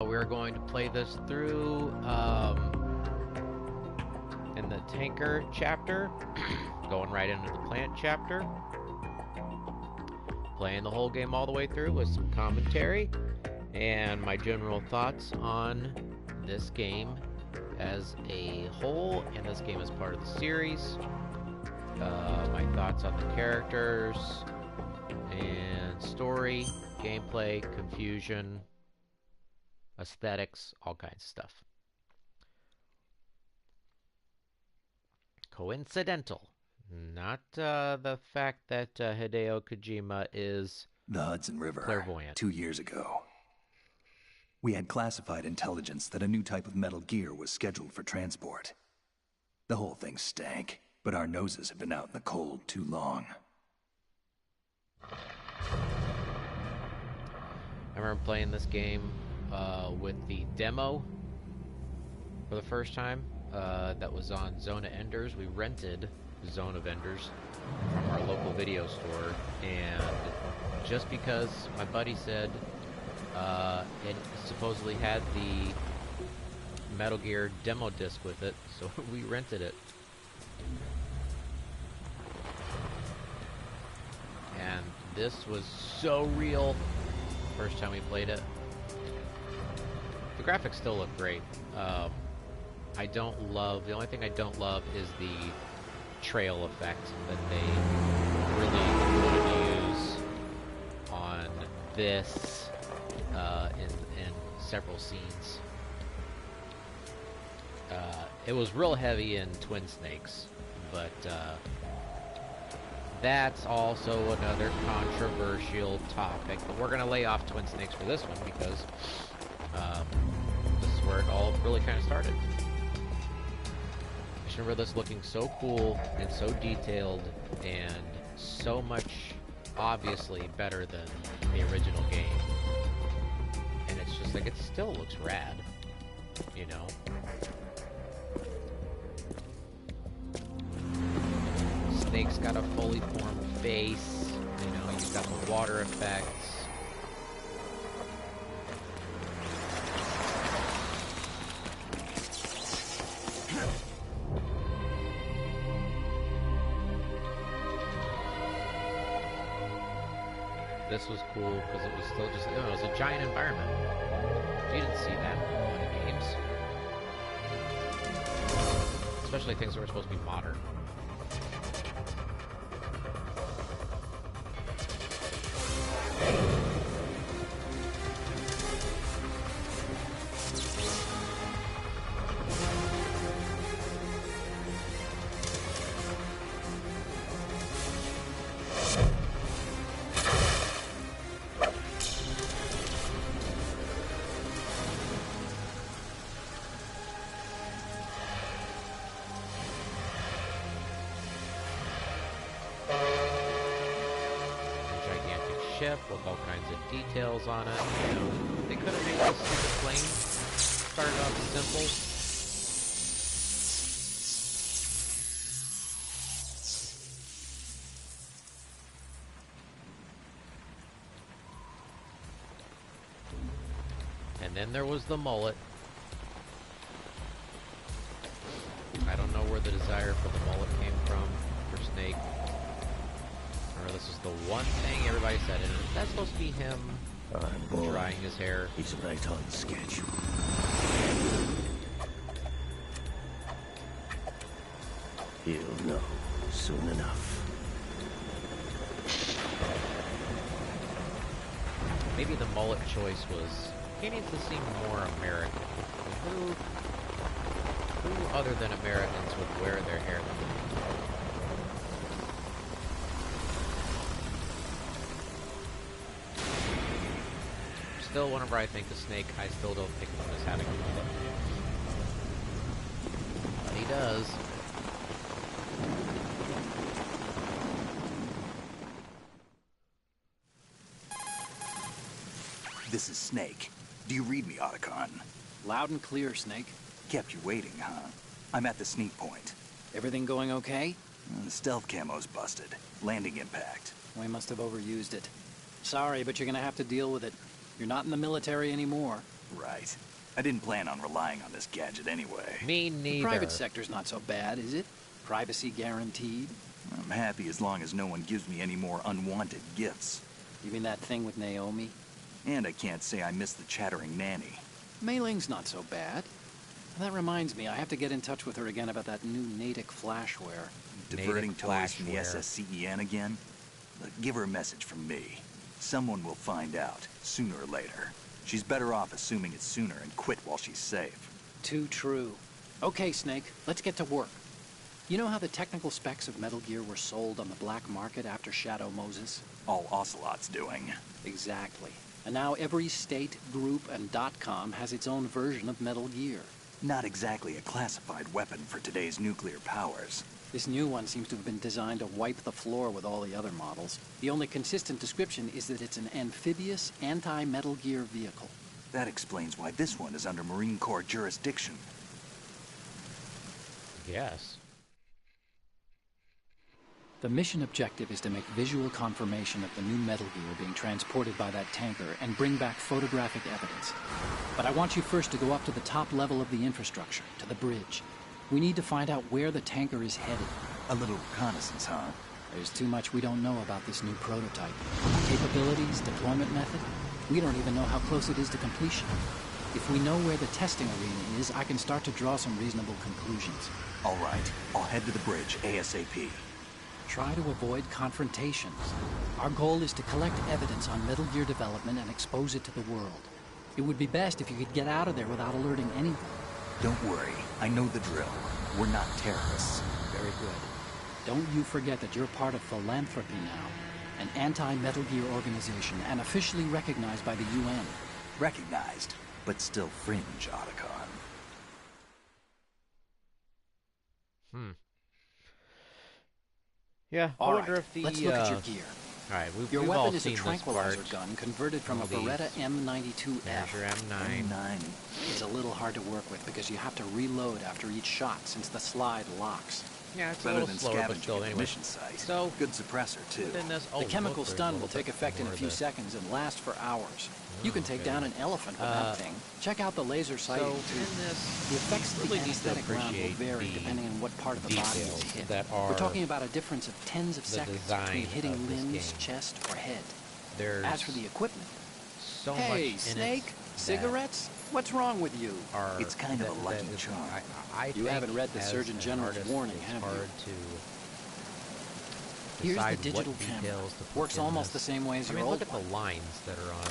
We're going to play this through in the tanker chapter, going right into the plant chapter, playing the whole game all the way through with some commentary and my general thoughts on this game as a whole and this game as part of the series, my thoughts on the characters and story, gameplay, confusion, aesthetics, all kinds of stuff. Coincidental, not the fact that Hideo Kojima is the Hudson River, clairvoyant. 2 years ago. We had classified intelligence that a new type of Metal Gear was scheduled for transport. The whole thing stank, but our noses have been out in the cold too long. I remember playing this game with the demo for the first time. That was on Zone of Enders. We rented Zone of Enders from our local video store, and just because my buddy said it supposedly had the Metal Gear demo disc with it, so we rented it. And this was so real first time we played it. The graphics still look great. The only thing I don't love is the trail effect that they really wanted to use on this in several scenes. It was real heavy in Twin Snakes, but that's also another controversial topic. But we're going to lay off Twin Snakes for this one because this is where it all really kind of started. I just remember this looking so cool and so detailed and so much obviously better than the original game. And it's just like, it still looks rad, you know? Snake's got a fully formed face, you know, you've got the water effects. This was cool because it was still just, it was a giant environment. You didn't see that in a lot of games. Especially things that were supposed to be modern. Ship with all kinds of details on it. You know, they could have made this stupid plane started off simple. And then there was the mullet. I don't know where the desire for the mullet came from for Snake. This is the one thing everybody said, and that's supposed to be him drying his hair. He's right on schedule. He'll know soon enough. Maybe the mullet choice was, he needs to seem more American. Who other than Americans would wear their hair that way? Still, whenever I think of Snake, I still don't think of him as having a mullet. But he does. This is Snake. Do you read me, Otacon? Loud and clear, Snake. Kept you waiting, huh? I'm at the sneak point. Everything going okay? The stealth camo's busted. Landing impact. We must have overused it. Sorry, but you're gonna have to deal with it. You're not in the military anymore. Right. I didn't plan on relying on this gadget anyway. Me The neither. private sector's not so bad, is it? Privacy guaranteed? I'm happy as long as no one gives me any more unwanted gifts. You mean that thing with Naomi? And I can't say I miss the chattering nanny. Mei Ling's not so bad. That reminds me, I have to get in touch with her again about that new Natick flashware. Diverting Native toys from the flashware. SSCEN again? Look, give her a message from me. Someone will find out, sooner or later. She's better off assuming it's sooner and quit while she's safe. Too true. Okay, Snake, let's get to work. You know how the technical specs of Metal Gear were sold on the black market after Shadow Moses? All Ocelot's doing. Exactly. And now every state, group, and .com has its own version of Metal Gear. Not exactly a classified weapon for today's nuclear powers. This new one seems to have been designed to wipe the floor with all the other models. The only consistent description is that it's an amphibious, anti-Metal Gear vehicle. That explains why this one is under Marine Corps jurisdiction. Yes. The mission objective is to make visual confirmation of the new Metal Gear being transported by that tanker and bring back photographic evidence. But I want you first to go up to the top level of the infrastructure, to the bridge. We need to find out where the tanker is headed. A little reconnaissance, huh? There's too much we don't know about this new prototype. Capabilities, deployment method. We don't even know how close it is to completion. If we know where the testing arena is, I can start to draw some reasonable conclusions. All right, I'll head to the bridge ASAP. Try to avoid confrontations. Our goal is to collect evidence on Metal Gear development and expose it to the world. It would be best if you could get out of there without alerting anyone. Don't worry, I know the drill. We're not terrorists. Very good. Don't you forget that you're part of Philanthropy now, an anti-Metal Gear organization and officially recognized by the UN. Recognized, but still fringe, Otacon. Yeah, I All wonder right, if the, let's look at your gear. Alright, Your we've all weapon is a seen this tranquilizer part. gun converted from a All these. Beretta M92F. There's your M9. M9. It's a little hard to work with because you have to reload after each shot since the slide locks. Yeah, it's a Better little than slower, but scavenging still, at the anyway. mission site. So, Good suppressor, too. within this, oh, The chemical look, there's stun a will little take bit effect in a more few of the- seconds and last for hours. You can take okay. down an elephant with that thing. Check out the laser sighting So, too. in this, The effects of the really need to anesthetic round will appreciate vary the depending on what part of the body is details hit. that are We're talking about a difference of tens of the seconds design between hitting of this limbs, game. chest, or head. There's As for the equipment, so much hey, in Snake, it that cigarettes? What's wrong with you? are It's kind of a lucky that- charm. I You think haven't read the as Surgeon an General's artist, warning, it's have you? hard to Here's the decide digital what camera. details to put Works in almost this. the same way as I your mean, old look at one. the lines that are on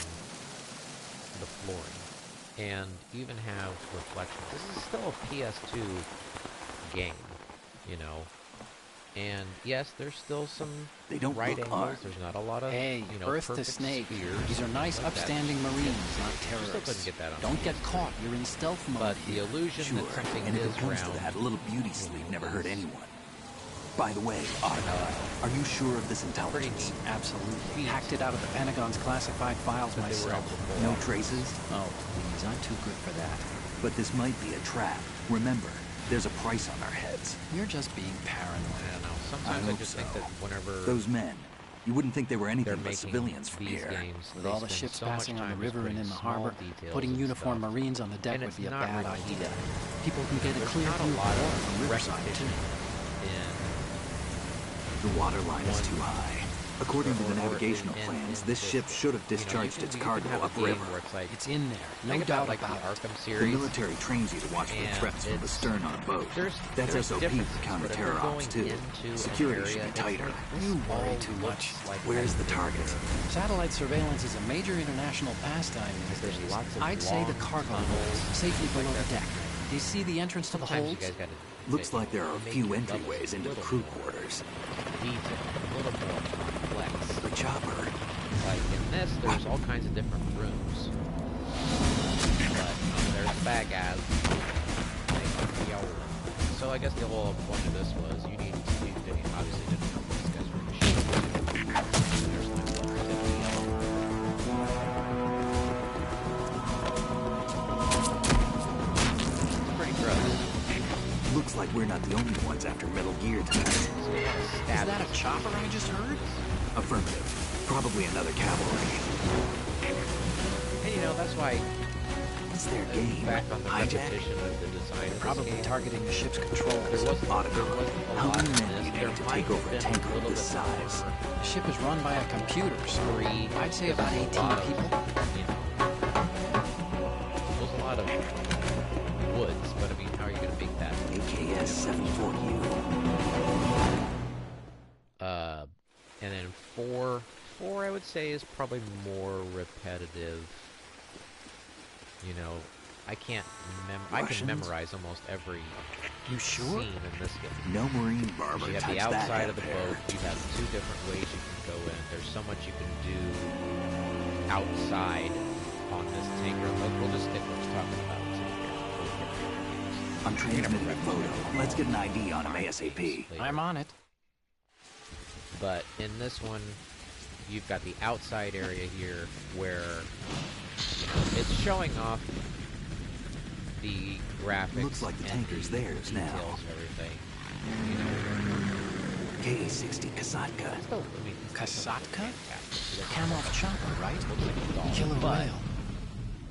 the flooring, and even have reflections. This is still a PS2 game, you know. And yes, there's still some They don't right look angles. armed. There's not a lot of Hey, you know, Earth to perfect Snake. spheres, These are nice, like that. upstanding Marines, not Still couldn't terrorists. get that on Don't video. get caught. You're in stealth mode. But the here. illusion Sure, that something and if is it comes round. to that, a little beauty sleep never hurt anyone. By the way, Otacon, are you sure of this Pretty intelligence? neat. Absolutely. Feet. Hacked it out of the Pentagon's classified files That they were myself. able to pull No off. traces? Oh, please, I'm too good for that. But this might be a trap. Remember, there's a price on our heads. You're just being I paranoid. don't know. Sometimes I hope just think so. that whenever Those men, you wouldn't think they were they're anything but making civilians from these here. games, With they all the spend ships so much passing on the time river just and in the putting small harbor, details putting and uniformed stuff. Marines on the deck And would it's be a not bad repeated. idea. People can get a There's clear not a view lot from of Riverside, repetition too. in The water line is too high. According to the or navigational in plans, this this ship should have you know, discharged you its can cargo have a game upriver. where it's like, It's in there, no think doubt about like about the it. Arkham The series. military trains you to watch for And threats from the it's- stern on a boat. There's That's SOP differences, for but if counter-terror they're ops, going too. into an Security area, should be it's tighter. like, this You worry all too looks much. like Where's the that. target? Satellite surveillance is a major international pastime these There's days. lots of I'd say the long cargo tunnels holds, safely below the deck. Do you see the entrance to the Sometimes you holds? guys gotta Looks like there are a make few your levels entryways a into the little crew more quarters. detailed, a little more complex. The chopper. Like in this, there's all kinds of different rooms. But there's the bad guys. Like, yo. So I guess the whole point of this was you obviously didn't know these guys were going to shoot. There's my pretty gross. Looks like we're not the only ones after Metal Gear tonight. So they want to Is stab that you. a chopper I just heard? Affirmative. Probably another cavalry. And you know, that's why their game? back on the Hijack? repetition of the design of Probably this game. targeting the ship's There controls. wasn't a How lot many in men this. do you There need to might take have over a been tanker a of little this bit size? more. The ship is run by a computer, so I'd say about 18 people. You know, there's a lot of woods, but I mean, how are you going to make that? AKS 740U. And then four I would say is probably more repetitive. You know, I can Russians? memorize almost every You sure? scene in this game. No Marine barber You have touched the that outside of the head boat. You have 2 different ways you can go in. There's so much you can do outside on this tanker. We'll just stick with talking about it here. I'm transmitting a photo. Let's get an ID on him ASAP. Later. I'm on it. But in this one, you've got the outside area here where, you know, it's showing off the graphics. Looks like the and tanker's the theirs now. details of everything. You know, KA-60 Kasatka. still, I mean, Kasatka? fantastic. Kamov chopper, right? Looks like a doll. Killer But whale.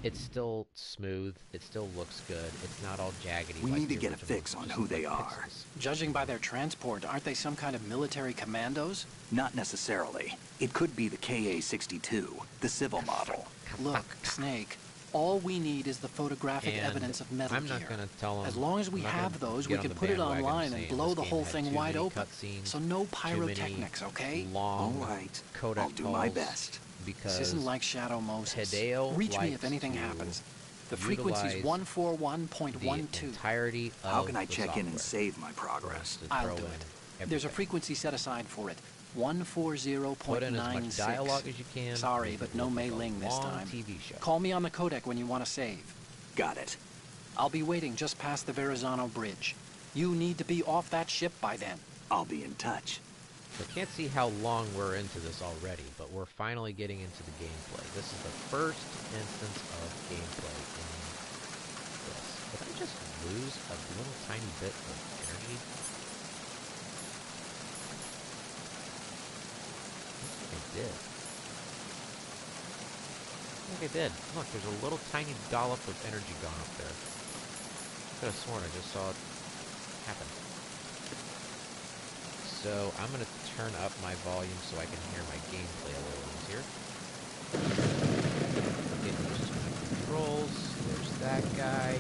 it's still smooth. It still looks good. It's not all jaggedy. We like need to the get a original. fix on Just who look they like are. pixels. Judging by their transport, aren't they some kind of military commandos? Not necessarily. It could be the KA-62, the civil model. Look, Snake, all we need is the photographic And evidence of Metal I'm Gear. not going to tell them. As long as we have those, we can put it online and blow the whole thing wide open. So no pyrotechnics, okay? Long All right. codec I'll do my calls best. Because This isn't like Shadow Moses. Hideo Reach me likes if anything to happens. The frequency's utilize 141.12. the entirety of How can I the check in and software save my progress? to I'll throw do in it. There's a everything. frequency set aside for it. Put in as much 140.96. dialogue as you can. Sorry, Make but it no look Mei like a Ling this long time. TV show. Call me on the codec when you want to save. Got it. I'll be waiting just past the Verrazano Bridge. You need to be off that ship by then. I'll be in touch. I can't see how long we're into this already, but we're finally getting into the gameplay. This is the first instance of gameplay in this. Did I just lose a little tiny bit of energy? I did. I think I did. Look, there's a little tiny dollop of energy gone up there. I could have sworn I just saw it happen. So I'm going to turn up my volume so I can hear my gameplay a little easier. Getting used to my controls. There's that guy.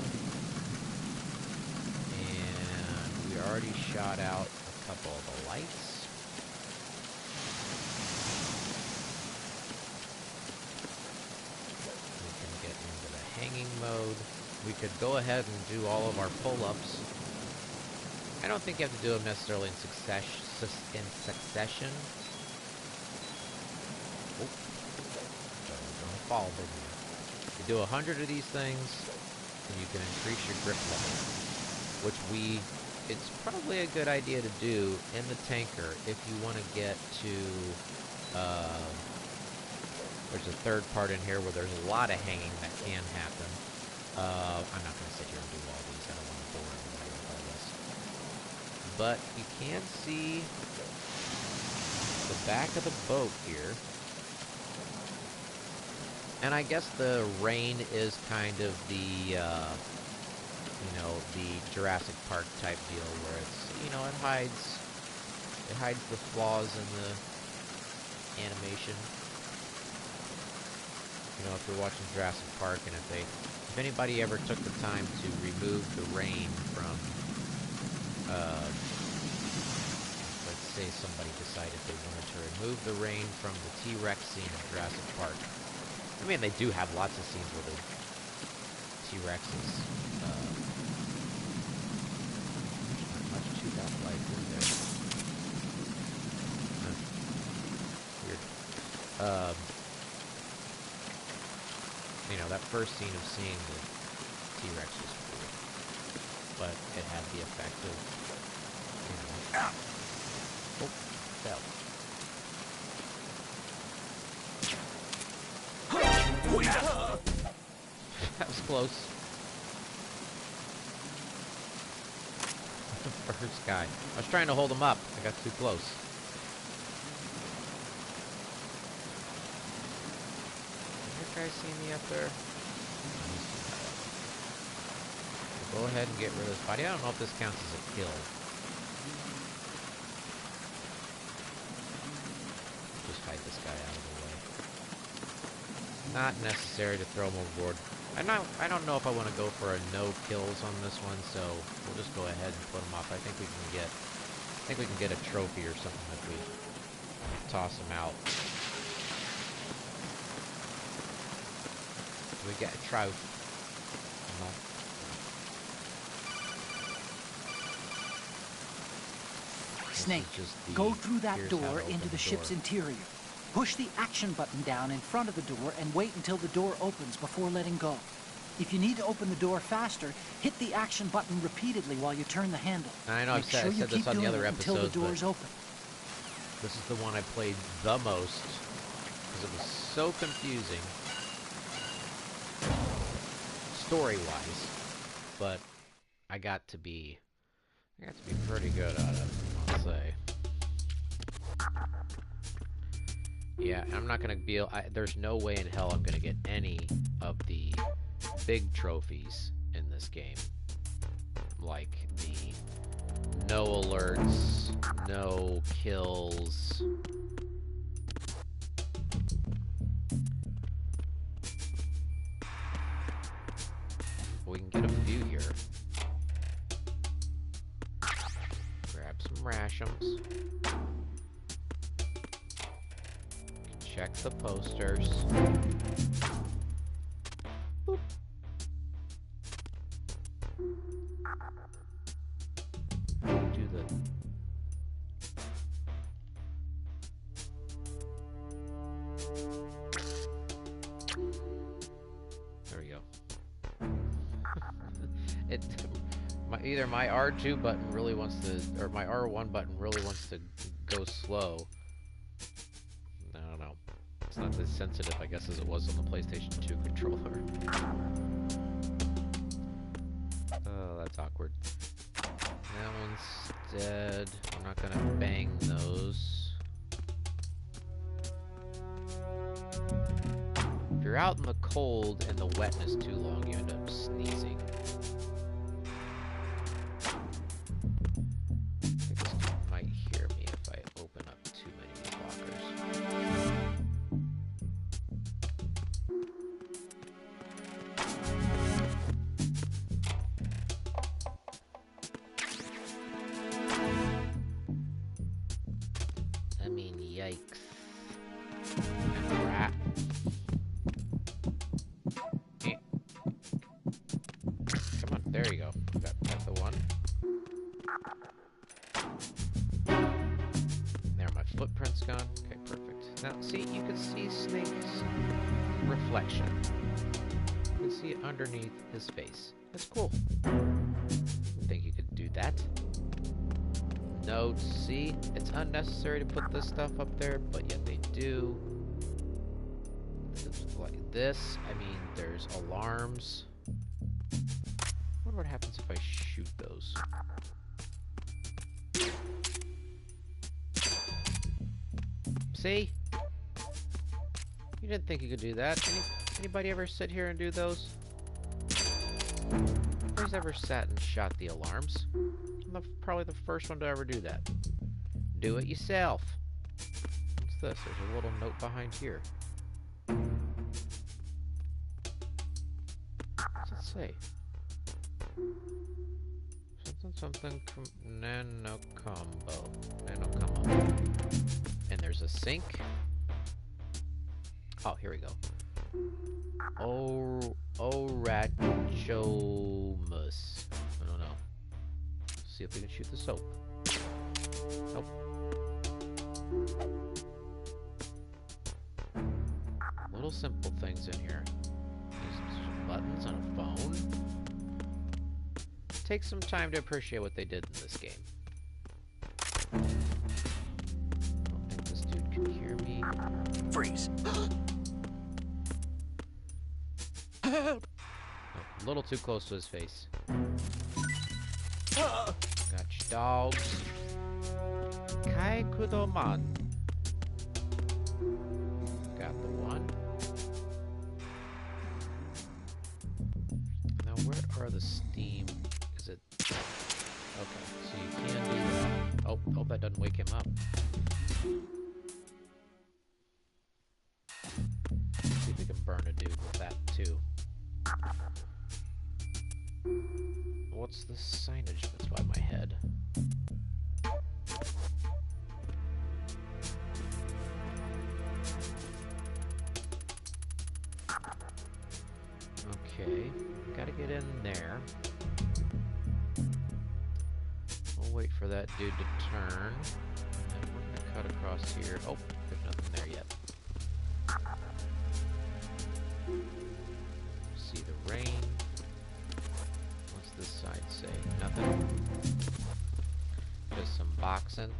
And we already shot out a couple of the lights. We can get into the hanging mode. We could go ahead and do all of our pull-ups. I don't think you have to do them necessarily in succession. Oh, don't fall, baby. You do 100 of these things, and you can increase your grip level, which it's probably a good idea to do in the tanker if you want to get to, there's a third part in here where there's a lot of hanging that can happen. I'm not going to sit here and do all these. I don't want to bore everybody with all this. But you can see the back of the boat here. And I guess the rain is kind of the, the Jurassic Park type deal where it's, it hides the flaws in the animation. If you're watching Jurassic Park and if anybody ever took the time to remove the rain from, let's say somebody decided they wanted to remove the rain from the T-Rex scene in Jurassic Park. I mean, they do have lots of scenes where the T-Rex is, not much to that light, is there? Weird. That first scene of seeing the T-Rex was cool. But it had the effect of, oh, fell. That was close. The first guy. I was trying to hold him up. I got too close. Did that guy see me up there? ahead and get rid of this body. I don't know if this counts as a kill. Just hide this guy out of the way. Not necessary to throw him overboard. I don't know if I want to go for a no kills on this one, so we'll just go ahead and put him off. I think we can get a trophy or something if we toss him out. We get a trophy. No. Snake, go through that door into the ship's interior. Push the action button down in front of the door and wait until the door opens before letting go. If you need to open the door faster, hit the action button repeatedly while you turn the handle. I know I said this on the other episodes, until the door is open. This is the one I played the most because it was so confusing story-wise, but I got to be pretty good at it, I'll say. Yeah, I'm not gonna be. There's no way in hell I'm gonna get any of the big trophies in this game, like the no alerts, no kills. We can get a few here. Grab some rations. Check the posters. Boop. Do the... There we go. Either my R2 button really wants to, or my R1 button really wants to go slow. I don't know. It's not as sensitive, I guess, as it was on the PlayStation 2 controller. Oh, that's awkward. That one's dead. I'm not gonna bang those. If you're out in the cold and the wetness too long, you end up sneezing. There you go. Got the one. There, my footprint's gone. Okay, perfect. Now, see, you can see Snake's reflection. You can see it underneath his face. That's cool. I think you could do that. Notes, see? It's unnecessary to put this stuff up there, but yet they do. Like this, I mean, there's alarms. I wonder what happens if I shoot those. See? You didn't think you could do that. Anybody ever sit here and do those? Nobody's ever sat and shot the alarms. I'm probably the first one to ever do that. Do it yourself. What's this? There's a little note behind here. What's it say? Something nano combo. And there's a sink. Oh, here we go. Orachomus. I don't know. See if we can shoot the soap. Nope. Little simple things in here. There's some buttons on a phone. Take some time to appreciate what they did in this game. I don't think this dude can hear me. Freeze. Oh, a little too close to his face. Gotcha, dogs. Kai Kudoman. Got the one. Now, where are the Steam Okay, so you can do that. Oh, hope that doesn't wake him up. See if we can burn a dude with that too. What's the signage that's by my head? Okay, gotta get in there. We'll wait for that dude to turn. And we're gonna cut across here. Oh, there's nothing there yet. See the rain. What's this side say? Nothing. Just some boxing.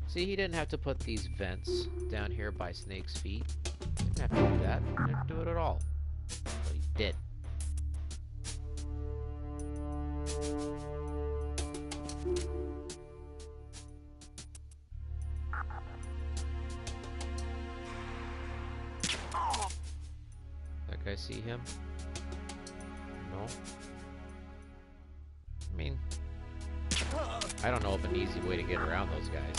See, he didn't have to put these vents down here by Snake's feet. He didn't have to do that. He didn't do it at all. But he did. That guy see him? No? I mean, I don't know of an easy way to get around those guys.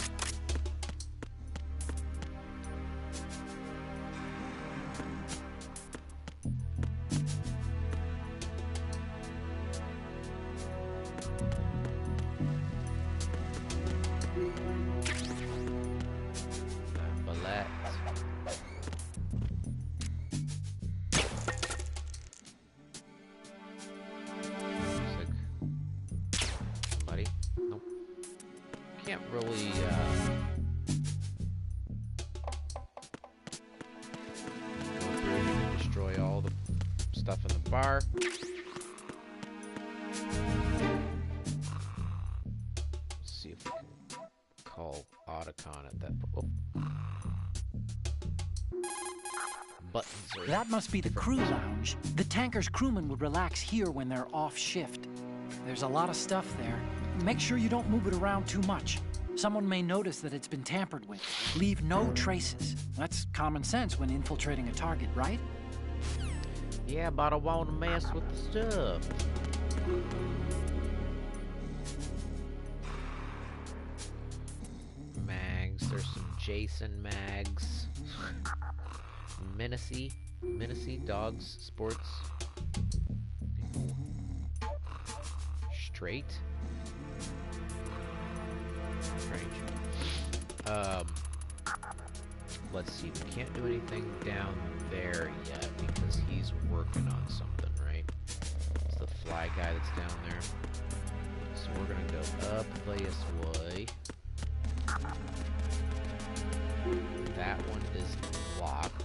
Can't really go through and destroy all the stuff in the bar. Let's see if we can call Otacon at that point. Oh. Buttons are... That must be the crew lounge. The tanker's crewmen would relax here when they're off shift. There's a lot of stuff there. Make sure you don't move it around too much. Someone may notice that it's been tampered with. Leave no traces. That's common sense when infiltrating a target, right? Yeah, but I want to mess with the stuff. Mags. There's some Jason mags. Menacey dogs, sports. Straight. Strange. Let's see, we can't do anything down there yet because he's working on something, right? It's the fly guy that's down there. So we're gonna go up this way. That one is locked.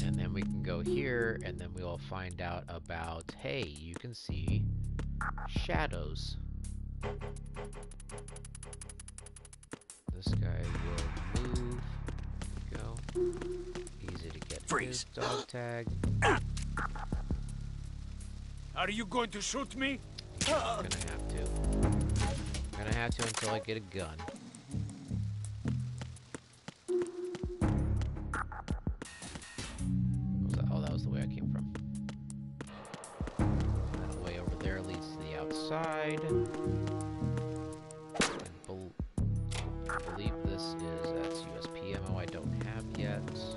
And then we can go here, and then we'll find out about, hey, you can see shadows. This guy will move. Go. Easy to get. Freeze. Dog tag. Are you going to shoot me? Gonna have to. Gonna have to until I get a gun. Oh, that was the way I came from. That way over there leads to the outside. I believe this that's USP ammo I don't have yet. There's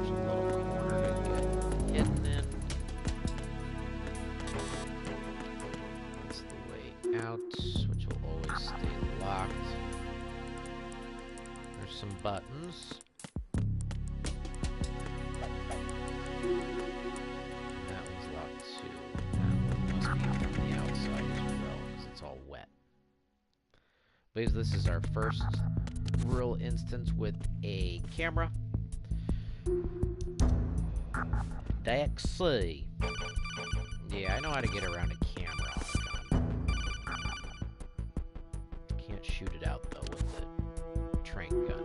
a little corner to get hidden in. That's the way out, which will always stay locked. There's some buttons. That one's locked too. That one must be from the outside as well, because it's all wet. I believe this is our first real instance with a camera. Deck C. Yeah, I know how to get around a camera. Can't shoot it out though with the train gun.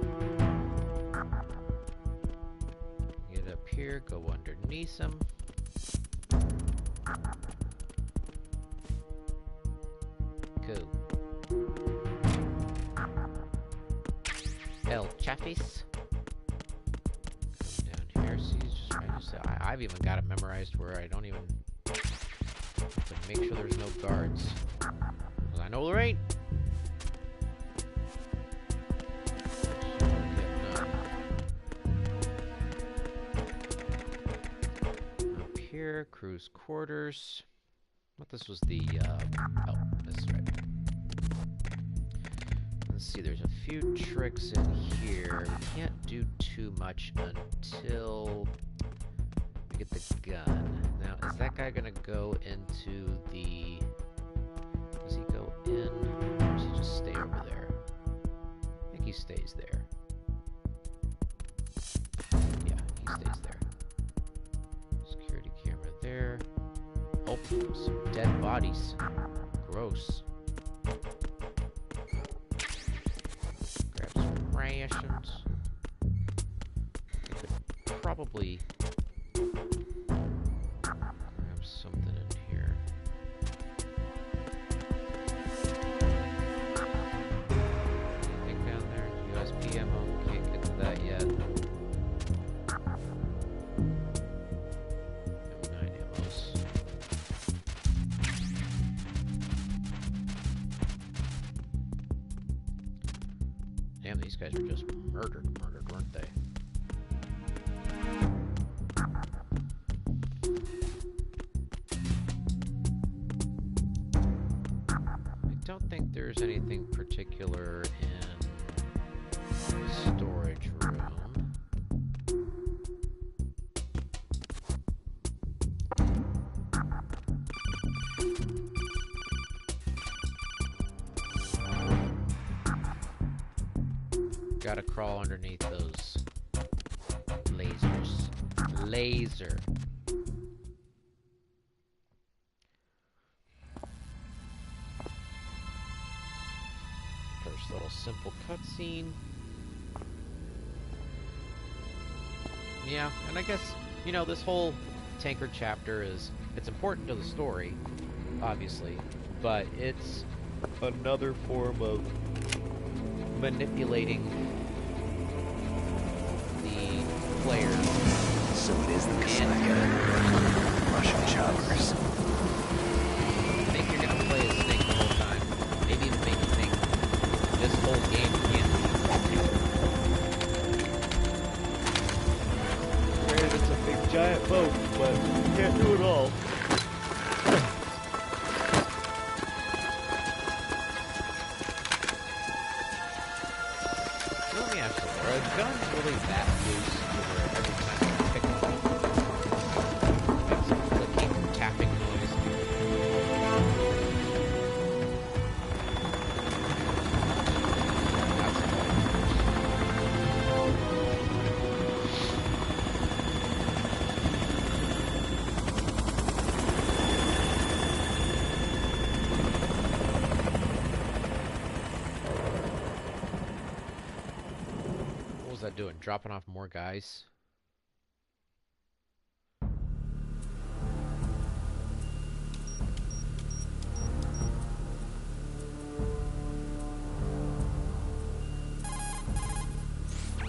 Get up here, go underneath him. Cool. El Chaffis. Down here, see, he's just right So I've even got it memorized where I don't even have to make sure there's no guards. Because I know there ain't. Up here, crew's quarters. What this was the, oh, this is right. Let's see, there's a few tricks in here. We can't do too much until we get the gun. Now, is that guy gonna go into the... Does he go in, or does he just stay over there? I think he stays there. Yeah, he stays there. Security camera there. Oh, some dead bodies. Gross. Grab some rations. I could probably grab something in here. Anything down there? USB ammo. Can't get to that yet. M9 ammos. Damn, these guys were just murdered, weren't they? I don't think there's anything particular in the storage room. Gotta crawl underneath those lasers. Laser. First little simple cutscene. Yeah, and I guess, you know, this whole tanker chapter it's important to the story, obviously, but it's another form of manipulating the player. So it is the Messiah. Russian choppers. I think you're gonna play as Snake the whole time. Maybe even make you think this whole game can't be. Granted, it's a big giant boat, but you can't do it all. Let me ask you, are guns really that loose where every time you pick them up, it makes a clicking, tapping noise? What was that doing? Dropping off more guys?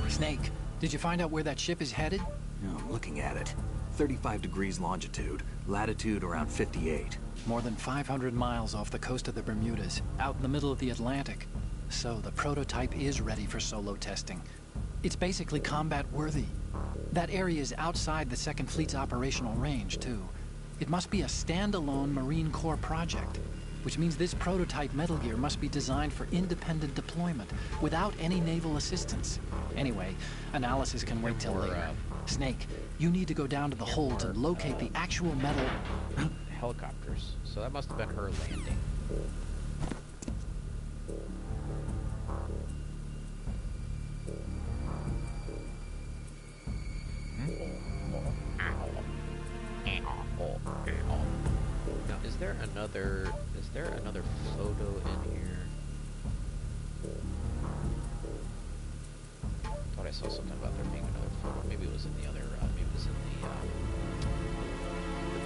Snake, did you find out where that ship is headed? Oh, I'm looking at it. 35 degrees longitude, latitude around 58. More than 500 miles off the coast of the Bermudas, out in the middle of the Atlantic. So the prototype is ready for solo testing. It's basically combat-worthy. That area is outside the Second Fleet's operational range, too. It must be a standalone Marine Corps project, which means this prototype Metal Gear must be designed for independent deployment, without any naval assistance. Anyway, analysis can wait till later. Snake, you need to go down to the hold and locate the actual metal... Helicopters. So that must have been her landing. Now, is there another photo in here? Thought I saw something about there being another photo. Maybe it was in the other, maybe it was in the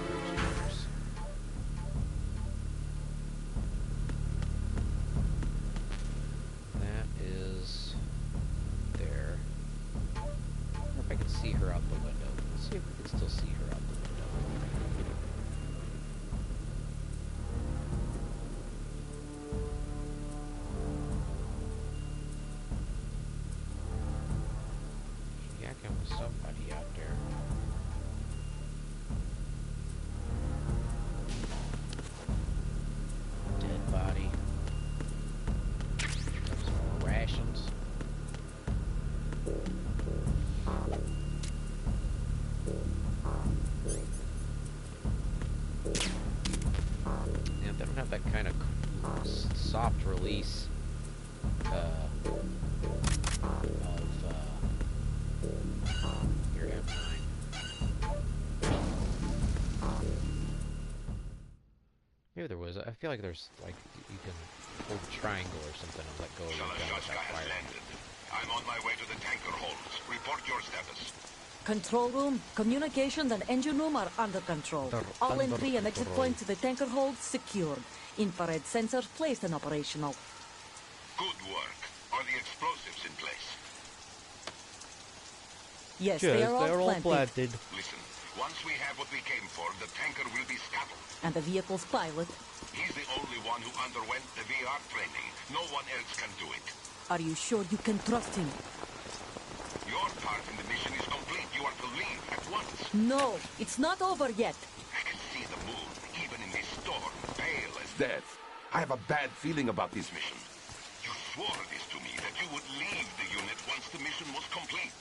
crew's quarters. That is there. I wonder if I can see her out the window. Let's see if we can still see her out the window. She's yakking with somebody out there. Dead body. Some more rations. Yeah, they don't have that kind of soft release of your M9. Maybe there was. I feel like there's like you can hold triangle or something and let go of your gun without firing. I'm on my way to the tanker holds. Report your status. Control room, communications and engine room are under control. All entry and exit points to the tanker hold secured. Infrared sensors placed and operational. Good work. Are the explosives in place? Yes, they are all planted. Listen, once we have what we came for, the tanker will be scuttled. And the vehicle's pilot? He's the only one who underwent the VR training. No one else can do it. Are you sure you can trust him? Your part in the mission is complete. You are to leave at once. No, it's not over yet. I can see the moon, even in this storm, pale as death. I have a bad feeling about this mission. You swore this to me, that you would leave the unit once the mission was complete.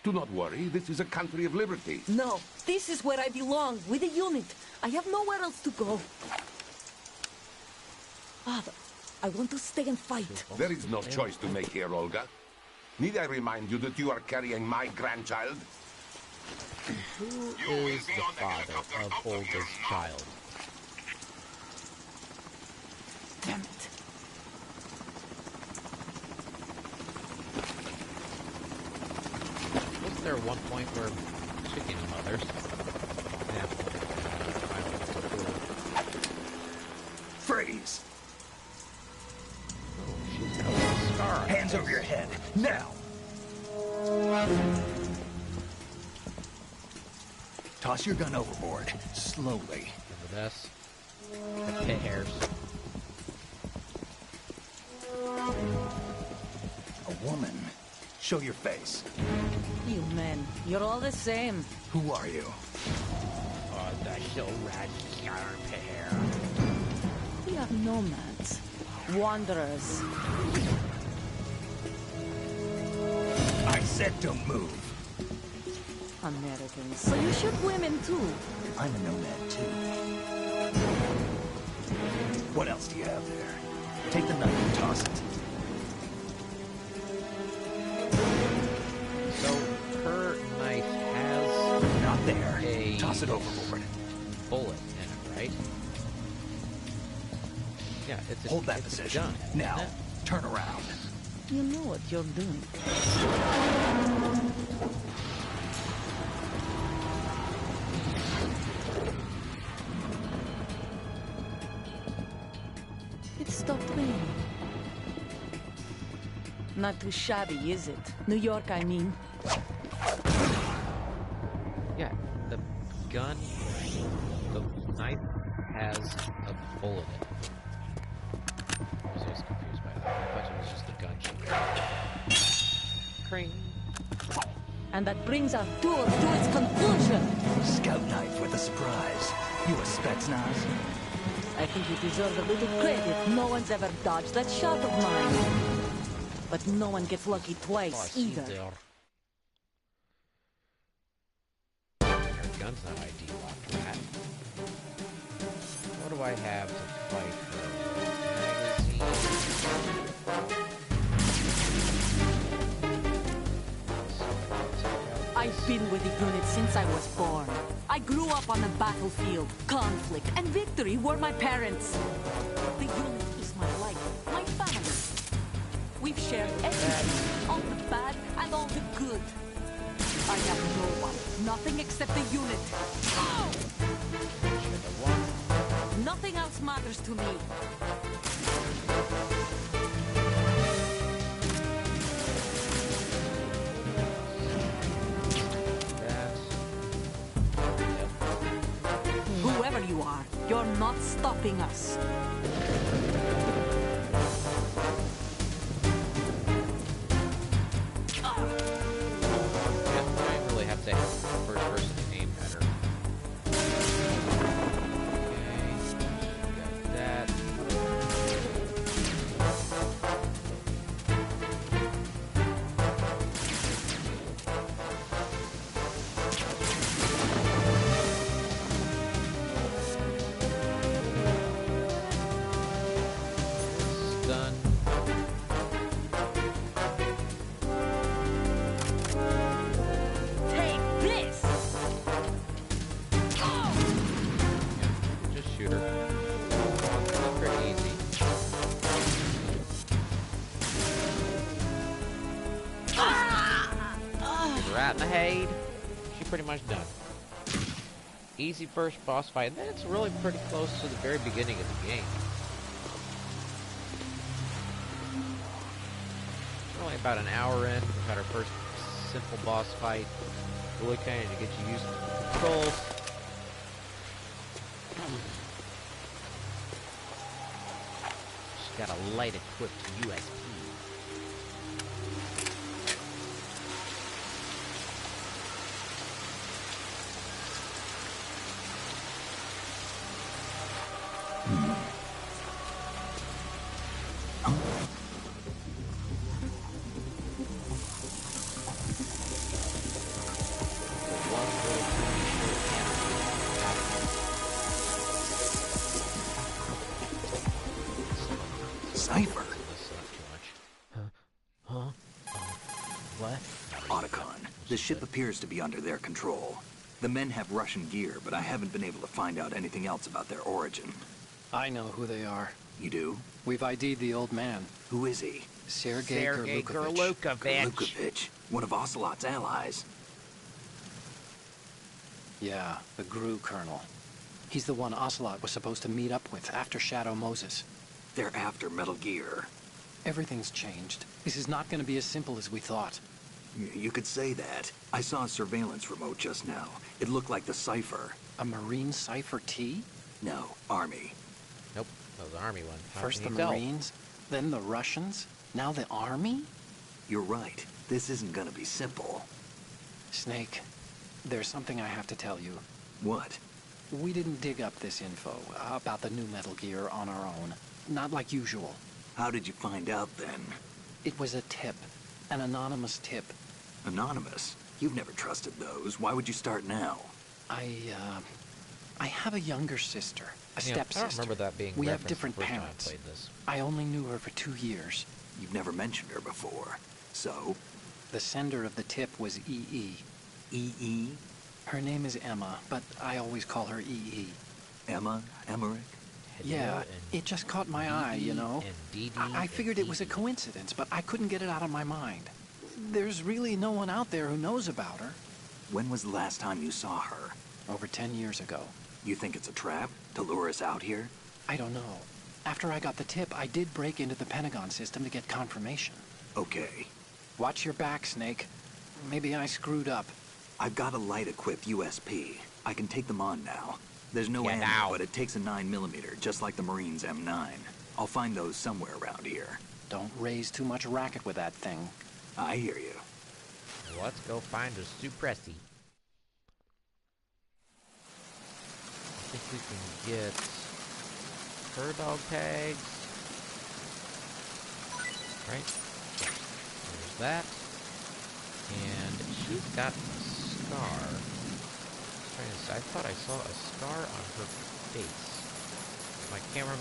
Do not worry, this is a country of liberty. No, this is where I belong, with the unit. I have nowhere else to go. Father, I want to stay and fight. There is no choice to make here, Olga. Need I remind you that you are carrying my grandchild? Who is the father of Olga's child? Damn it. Wasn't there one point where, speaking of mothers, yeah, Freeze! oh, she's got a little scar on her Hands over face. your head, now! Toss your gun overboard, slowly. Remember this? The pit hairs. A woman. Show your face. You men, you're all the same. Who are you? Oh, the so red scar on pit hair. We are nomads. Wanderers. I said don't move. Americans. So you shoot women too. I'm a nomad too. What else do you have there? Take the knife and toss it. So her knife has Not there. a Toss it overboard. bullet in it, right? Yeah, it's a, Hold that it's a position. gun, Now, isn't it? turn around. You know what you're doing. It stopped raining. Not too shabby, is it? New York, I mean. Yeah, the gun, the knife has a bullet in it. I was always confused by that. I thought it was just the gun shooting. Crane. And that brings our tour to its conclusion. Scout knife with a surprise. You a Spetsnaz? I think you deserve a little credit. No one's ever dodged that shot of mine. But no one gets lucky twice, either. Your gun's not ID locked, rat. What do I have to fight for? Magazine. I've been with the unit since I was born. I grew up on the battlefield. Conflict and victory were my parents. The unit is my life, my family. We've shared everything, all the bad and all the good. I have no one, nothing except the unit. Oh! Nothing else matters to me. That. not stopping us. I really have to have first person aim better. Okay, got that. Done. Take this! Just shoot her. Pretty easy. Get her out in the haid. She's pretty much done. Easy first boss fight, and then it's really pretty close to the very beginning of the game. It's only about an hour in. We've had our first simple boss fight. Really kind of to get you used to the controls. She's got a light equipped USB. Cipher? What? Otacon. The ship appears to be under their control. The men have Russian gear, but I haven't been able to find out anything else about their origin. I know who they are. You do? We've ID'd the old man. Who is he? Sergei Gurlukovich. Gurlukovich. One of Ocelot's allies. Yeah, the GRU colonel. He's the one Ocelot was supposed to meet up with after Shadow Moses. They're after Metal Gear. Everything's changed. This is not going to be as simple as we thought. You could say that. I saw a surveillance remote just now. It looked like the Cipher. A Marine Cipher T? No, Army. Nope, that was the Army one. How First the can you tell? Marines, then the Russians, now the Army? You're right. This isn't gonna be simple. Snake, there's something I have to tell you. What? We didn't dig up this info about the new Metal Gear on our own. Not like usual. How did you find out then? It was a tip. An anonymous tip. Anonymous? You've never trusted those. Why would you start now? I have a younger sister. A stepsister. I don't remember that being We have referenced different the first time I parents. played this. I only knew her for 2 years. You've never mentioned her before. So? The sender of the tip was EE. EE? Her name is Emma, but I always call her EE. Emma? Emmerich? Yeah, it just caught my eye, you know. I figured it was a coincidence, but I couldn't get it out of my mind. There's really no one out there who knows about her. When was the last time you saw her? Over 10 years ago. You think it's a trap? To lure us out here? I don't know. After I got the tip, I did break into the Pentagon system to get confirmation. Okay. Watch your back, Snake. Maybe I screwed up. I've got a light-equipped USP. I can take them on now. There's no Get ammo, out. but it takes a 9mm, just like the Marines' M9. I'll find those somewhere around here. Don't raise too much racket with that thing. I hear you. Let's go find a suppressy. I think we can get her dog tags. Right? There's that. And she's got a scar. I thought I saw a scar on her face. My camera,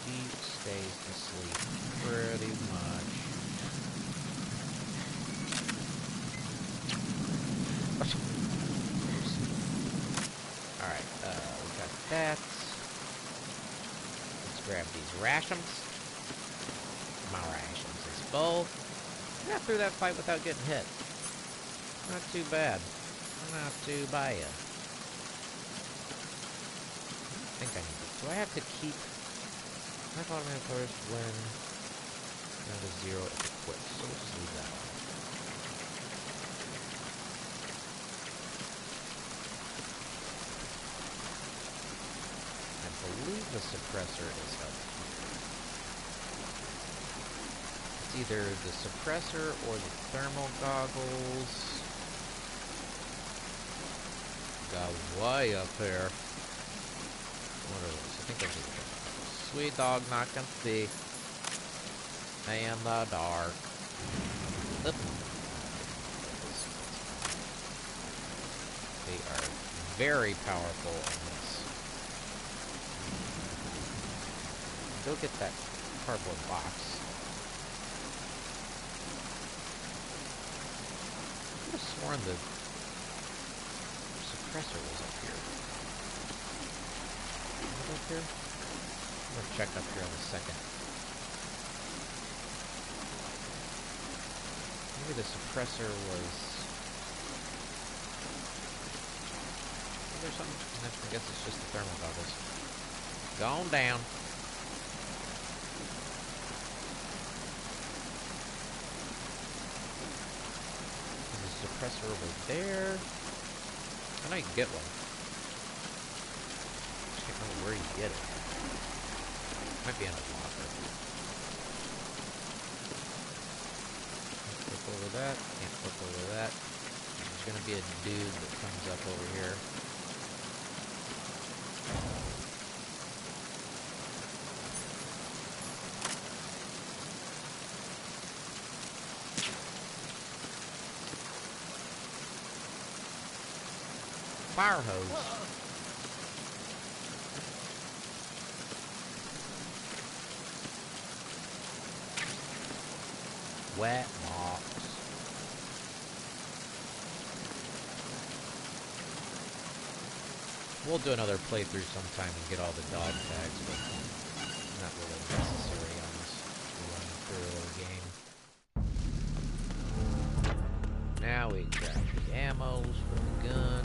She stays asleep pretty much. Alright, we got that. Let's grab these rations. My rations is full. Got through that fight without getting hit. Not too bad. Not too bad. I think I need to. Do I have to keep my automatic first when down to 0 if equipped? So we'll just leave that on. believe the suppressor is up here. It's either the suppressor or the thermal goggles. Got way up here. What are those? I think those are the thermal goggles. Sweet dog, not gonna see. In the dark. Oop. They are very powerful on this. Go get that cardboard box. I could have sworn the suppressor was up here. Is it up here? I'm gonna check up here in a second. Maybe the suppressor was... Is there something? I guess it's just the thermal goggles. Gone down. The suppressor over there. I know you can get one. I just can't remember where you get it. Might be in a locker. Flip over that. Can't flip over that. There's gonna be a dude that comes up over here. Fire hose. Wet mops. We'll do another playthrough sometime and get all the dog tags, but not really necessary on this running through the game. Now we grab the ammos for the gun.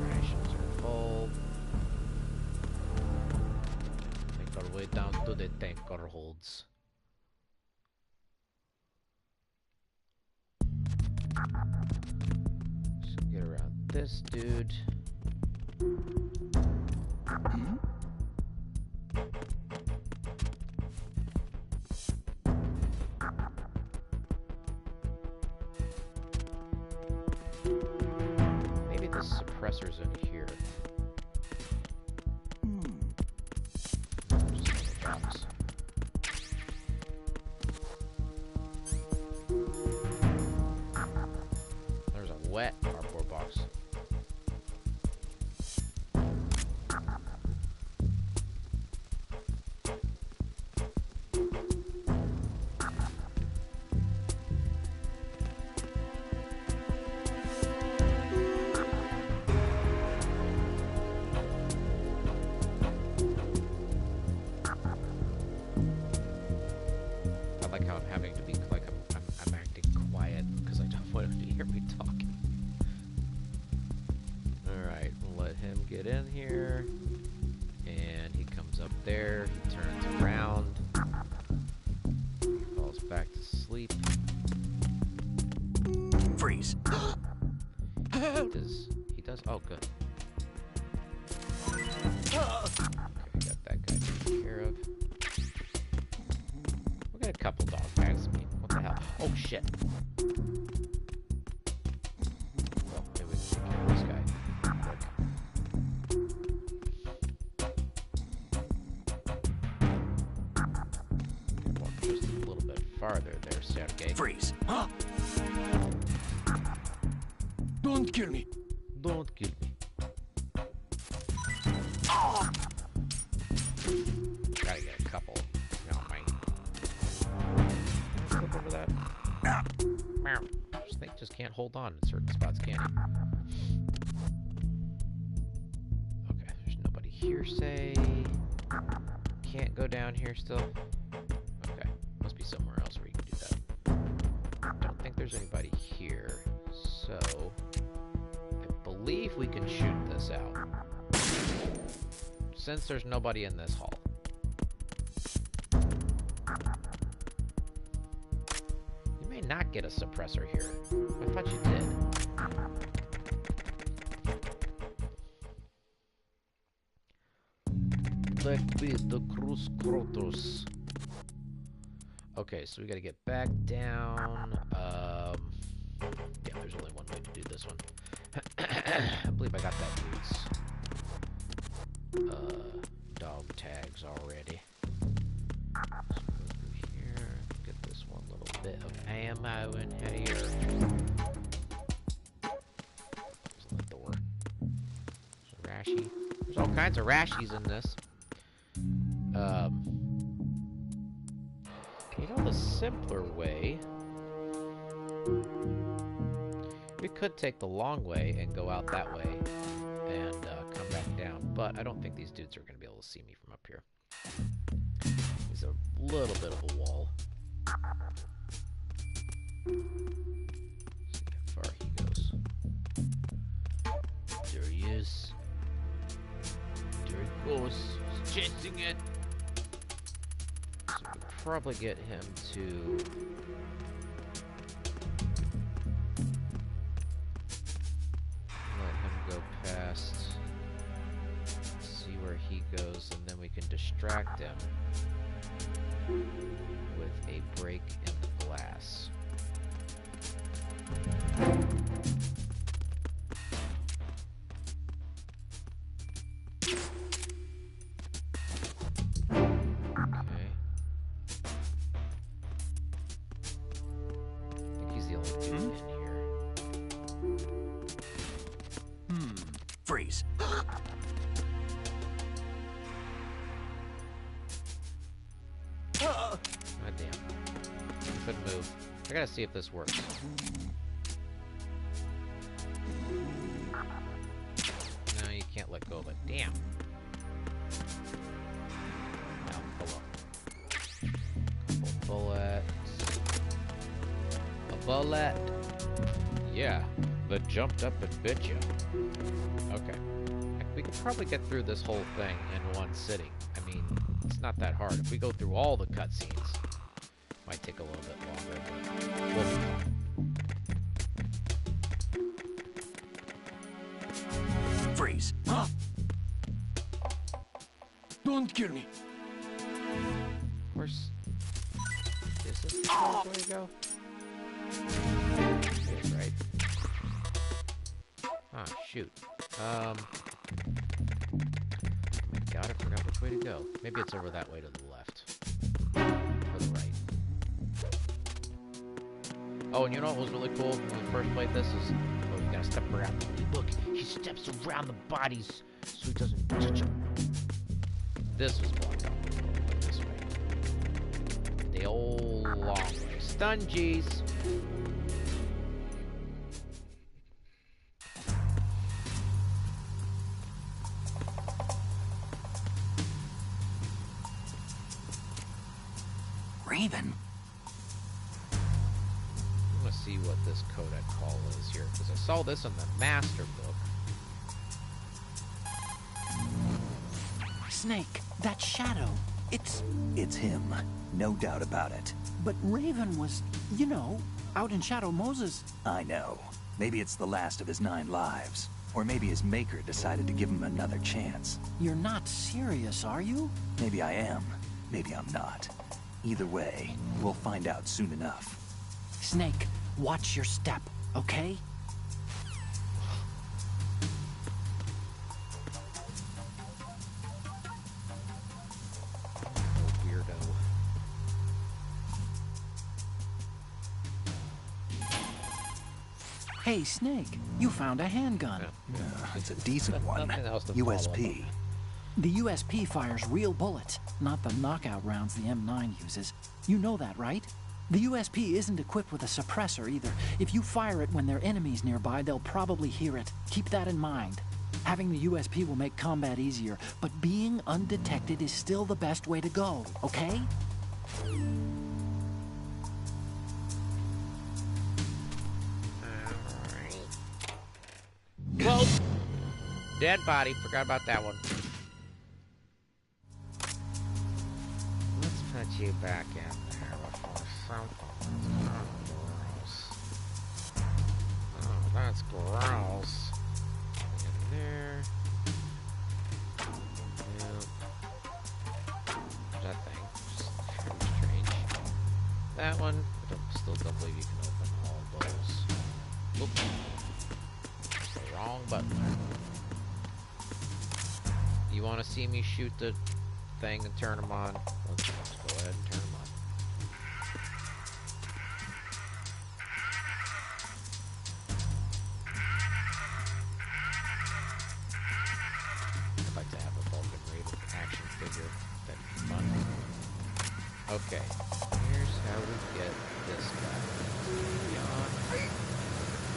Rations are full. Make our way down to the tanker holds. So get around this dude. Maybe the suppressor's in here. Just in the box. There's a wet cardboard box. I like how I'm having to be like I'm acting quiet because I don't want him to hear me talking. Alright, we'll let him get in here. And he comes up there, he turns around, he falls back to sleep. Freeze. He does, oh good. Okay, got that guy taken care of. We got a couple dog tags. I mean, what the hell? Oh shit. Well, maybe we can take care of this guy quick. Walk just a little bit farther there, Sergey. Freeze. Don't kill me. Don't kill me. Gotta get a couple. No, flip over that. Meow. Snake just can't hold on in certain spots, can he? Okay, there's nobody here, say. Can't go down here still. Okay, must be somewhere else where you can do that. Don't think there's anybody here, so I believe we can shoot this out. Since there's nobody in this hall. You may not get a suppressor here. I thought you did. Collect with the Cruz Crotos. Okay, so we gotta get back down. Yeah, there's only one way to do this one. I believe I got that dude's dog tags already. So go through here, get this one little bit of ammo in here. Close the door. There's a Rashi. There's all kinds of Rashis in this. You know, the simpler way, we could take the long way and go out that way and come back down, but I don't think these dudes are going to be able to see me from up here. There's a little bit of a wall. See how far he goes. There he is. There he goes. He's chasing it. So we could probably get him to... let him go past. See where he goes, and then we can distract him with a break in the glass. Freeze. God damn. Couldn't move. I gotta see if this works. No, you can't let go of it. Damn. Now, pull up. Couple bullets. A bullet. Yeah. That jumped up and bit you. Okay. We could probably get through this whole thing in one sitting. I mean, it's not that hard. If we go through all the cutscenes, might take a little bit longer, but we'll be fine. Freeze. Huh? Don't kill me. Of course. Is this the way to go? It is, right? Ah, shoot. Oh my god, I forgot which way to go. Maybe it's over that way to the left. Or the right. Oh, and you know what was really cool when we first played this is... oh, you gotta step around. Look, he steps around the bodies so he doesn't touch them. This was blocked out. This way. The old long way. Stungies! Raven. I'm gonna see what this codec call is here, because I saw this in the master book. Snake, that shadow, it's him. No doubt about it. But Raven was, you know, out in Shadow Moses. I know. Maybe it's the last of his 9 lives. Or maybe his maker decided to give him another chance. You're not serious, are you? Maybe I am. Maybe I'm not. Either way, we'll find out soon enough. Snake, watch your step, okay? Weirdo. Hey, Snake, you found a handgun. It's a decent one. Nothing else to follow USP. The USP fires real bullets, not the knockout rounds the M9 uses. You know that, right? The USP isn't equipped with a suppressor either. If you fire it when there are enemies nearby, they'll probably hear it. Keep that in mind. Having the USP will make combat easier, but being undetected is still the best way to go, okay? Whoa! Dead body. Forgot about that one. Let's put you back in there before something. Oh, gross. Oh, that's gross. In there. Yep. that one. I still don't believe you can open all those. Oops. The wrong button there. You want to see me shoot the thing and turn them on? Let's go ahead and turn them on. I'd like to have a Vulcan Raven action figure. That'd be fun. Okay, here's how we get this guy. Yawn.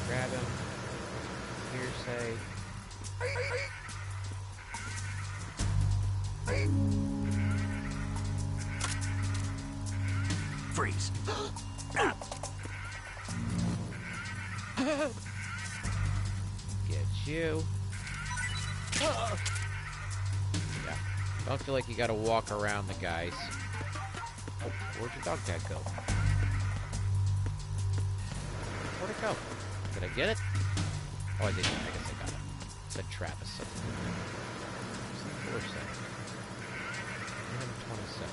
Grab him. Hearsay. Freeze. Get you. Yeah. Don't feel like you gotta walk around the guys. Oh, where'd your dog tag go? Where'd it go? Did I get it? Oh, I didn't. I guess I got it. It said Travis something. Where's that? 127.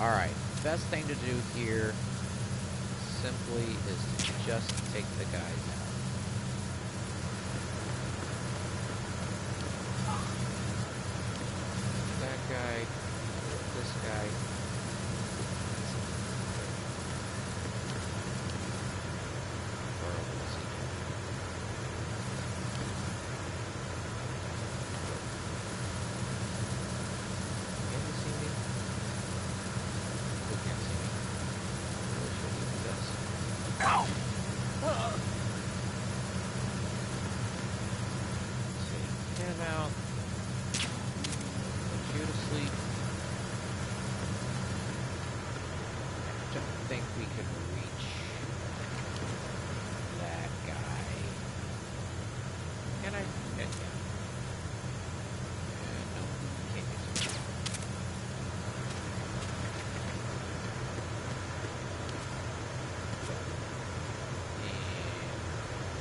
Alright. Best thing to do here simply is to just take the guys out. That guy, this guy. Where are we? Can you see me? Who can't see me? Really should do this. Ow! Take him out. Put you to sleep. I don't think we can reach that guy. Can I? Yeah, yeah. No, can't use it.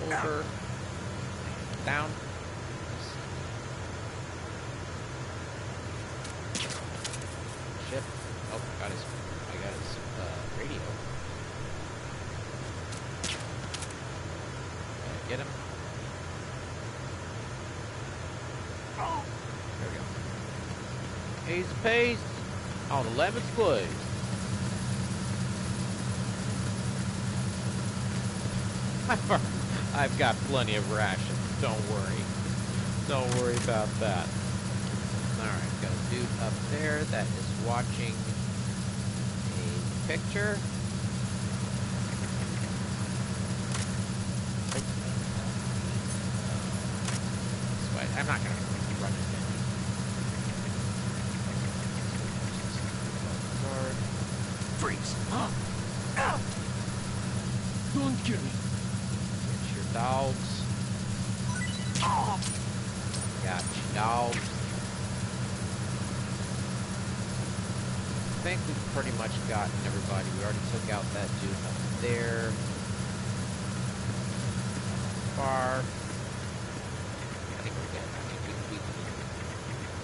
And over. Down. Ship. Oh, got his. I got his radio. Get him. There we go. Easy pace on 11 squares. I've got plenty of rations. Don't worry. Don't worry about that. Alright, got a dude up there that is watching a picture. This way. I'm not gonna run it in. Freeze. Don't kill me. Get your dogs. Got your dogs. I think we've pretty much gotten everybody. We already took out that dude up there. Far. I think we're good. I mean, we can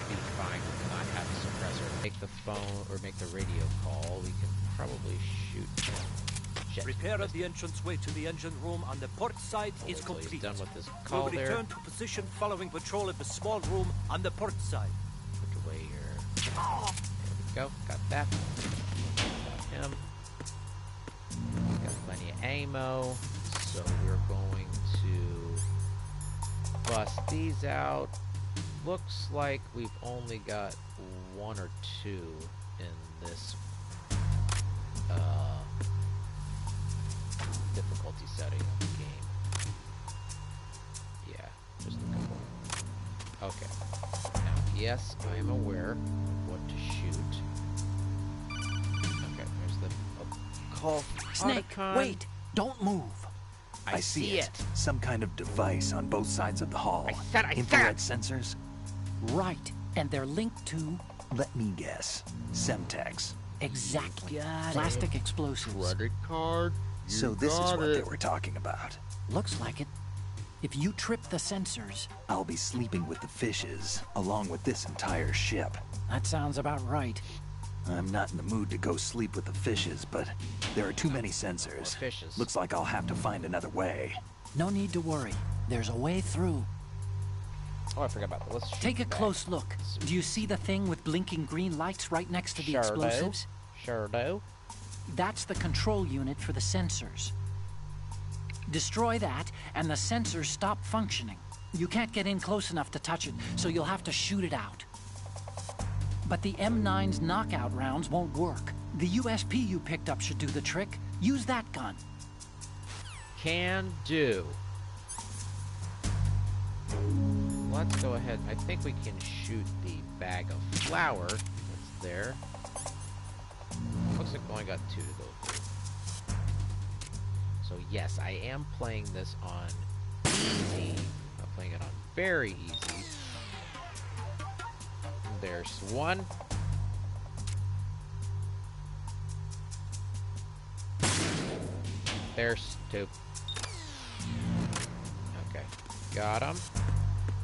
be fine with not having a suppressor. Make the phone or make the radio call. We can probably shoot. Shit. Repair of the entranceway to the engine room on the port side is Hopefully complete. he's done with this call We'll there. return to position following patrol of the small room on the port side. Put away your... There we go. Got that. Got him. Got plenty of ammo. So we're going to bust these out. Looks like we've only got one or two in this difficulty setting of the game. Yeah, just a couple. Okay. Now, yes, I am aware of what to shoot. Okay, there's the call. Snake, Otacon. wait! Don't move! I see it. Some kind of device on both sides of the hall. I said. Infrared sensors? Right, and they're linked to... Let me guess. Semtex. Exactly. Got Plastic explosives. Credit card. So this is what they were talking about. Looks like it. If you trip the sensors... I'll be sleeping with the fishes, along with this entire ship. That sounds about right. I'm not in the mood to go sleep with the fishes, but there are too many sensors. Fishes. Looks like I'll have to find another way. No need to worry. There's a way through. Oh, I forgot about that. Let's shoot Take a back. close look. Do you see the thing with blinking green lights right next to the Sure explosives? Sure do. That's the control unit for the sensors. Destroy that, and the sensors stop functioning. You can't get in close enough to touch it, so you'll have to shoot it out. But the M9's knockout rounds won't work. The USP you picked up should do the trick. Use that gun. Can do. Let's go ahead. I think we can shoot the bag of flour that's there. Looks like we only got 2 to go through. So yes, I am playing this on easy. I'm playing it on very easy. There's 1. There's 2. Okay. Got him.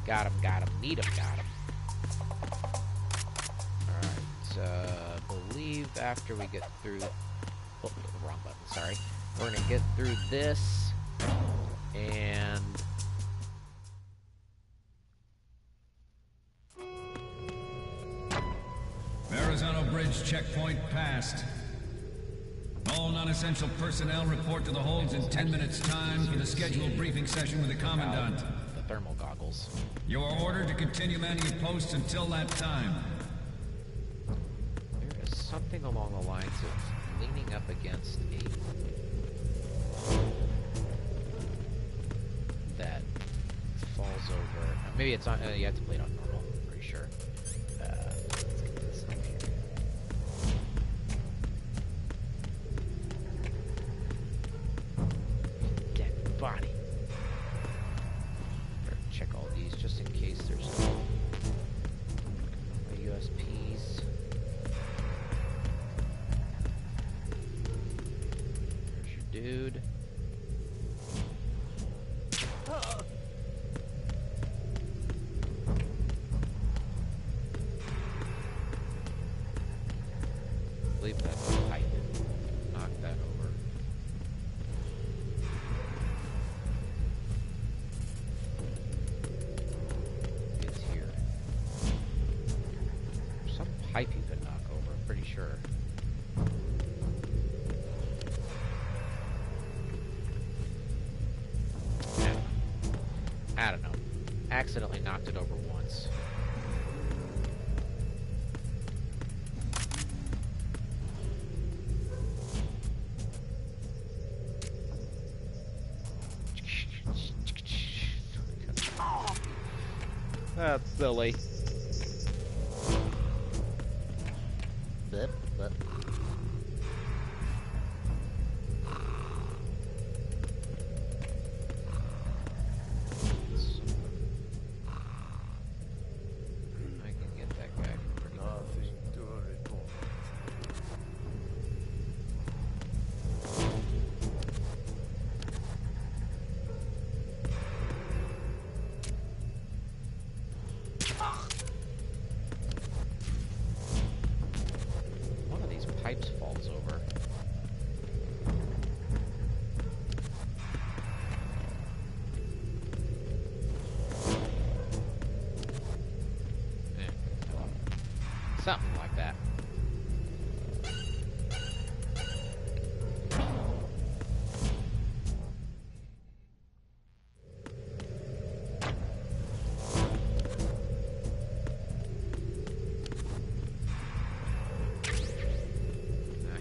Got him, got him. Need him, got him. Alright, believe after we get through... Oh, wrong button, sorry. We're gonna get through this, and... Verrazano Bridge checkpoint passed. All non-essential personnel report to the holds in 10 minutes' time for the scheduled briefing session with the Commandant. The thermal goggles. You are ordered to continue manning your posts until that time. There is something along the lines of leaning up against a... that falls over... maybe it's on... you have to play it on normal, I'm pretty sure. Let's get this up here. Dead body. Better check all these just in case there's no USPs. There's your dude. Leave that pipe. Knock that over. It's here. There's some pipe you could knock over, I'm pretty sure. I don't know. Accidentally knocked it over once. That's silly. Blip, blip. I can get that guy pretty close. One of these pipes falls over. Something like that.